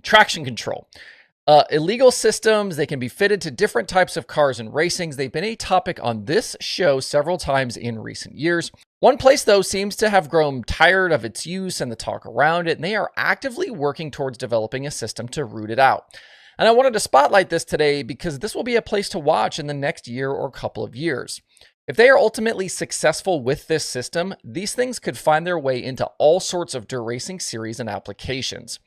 traction control. Illegal systems, they can be fitted to different types of cars and racings. They've been a topic on this show several times in recent years. One place, though, seems to have grown tired of its use and the talk around it, and they are actively working towards developing a system to root it out. And I wanted to spotlight this today because this will be a place to watch in the next year or couple of years. If they are ultimately successful with this system, these things could find their way into all sorts of dirt racing series and applications.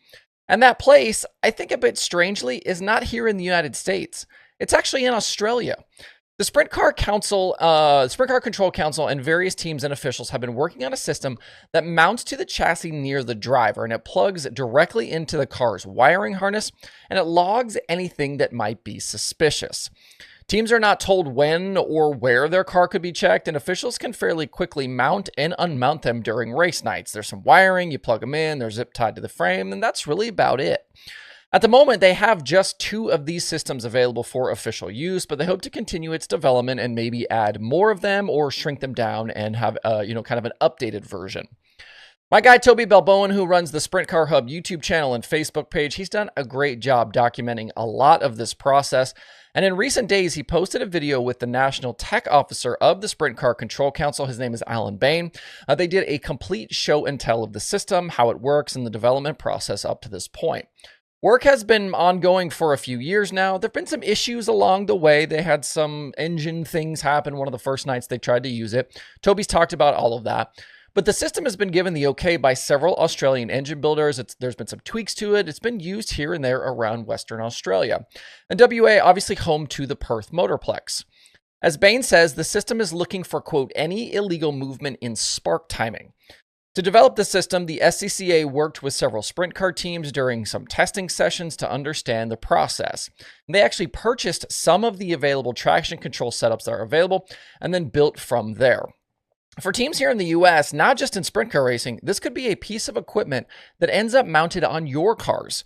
And that place, I think a bit strangely, is not here in the United States. It's actually in Australia. The Sprint Car Control Council and various teams and officials have been working on a system that mounts to the chassis near the driver, and it plugs directly into the car's wiring harness, and it logs anything that might be suspicious. Teams are not told when or where their car could be checked, and officials can fairly quickly mount and unmount them during race nights. There's some wiring, you plug them in, they're zip tied to the frame, and that's really about it. At the moment, they have just 2 of these systems available for official use, but they hope to continue its development and maybe add more of them or shrink them down and have kind of an updated version. My guy, Toby Balboen, who runs the Sprint Car Hub YouTube channel and Facebook page, he's done a great job documenting a lot of this process. And in recent days, he posted a video with the National Tech Officer of the Sprint Car Control Council. His name is Alan Bain. They did a complete show and tell of the system, how it works, and the development process up to this point. Work has been ongoing for a few years now. There have been some issues along the way. They had some engine things happen one of the first nights they tried to use it. Toby's talked about all of that. But the system has been given the okay by several Australian engine builders. There's been some tweaks to it. It's been used here and there around Western Australia. And WA, obviously home to the Perth Motorplex. As Bain says, the system is looking for, quote, any illegal movement in spark timing. To develop the system, the SCCA worked with several sprint car teams during some testing sessions to understand the process. They actually purchased some of the available traction control setups that are available and then built from there. For teams here in the US, not just in sprint car racing, this could be a piece of equipment that ends up mounted on your cars.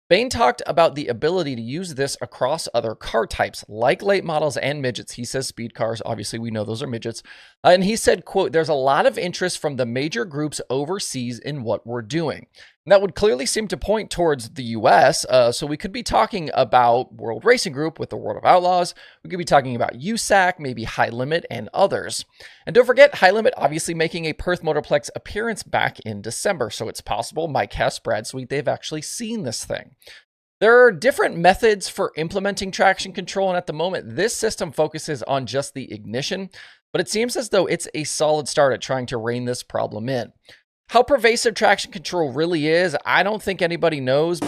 Bain talked about the ability to use this across other car types, like late models and midgets. He says speed cars, obviously we know those are midgets. And he said, quote, there's a lot of interest from the major groups overseas in what we're doing. And that would clearly seem to point towards the US. So we could be talking about World Racing Group with the World of Outlaws. We could be talking about USAC, maybe High Limit, and others. And don't forget, High Limit obviously making a Perth Motorplex appearance back in December. So it's possible Mike Hess, Brad Sweet, they've actually seen this thing. There are different methods for implementing traction control, and at the moment, this system focuses on just the ignition, but it seems as though it's a solid start at trying to rein this problem in. How pervasive traction control really is, I don't think anybody knows.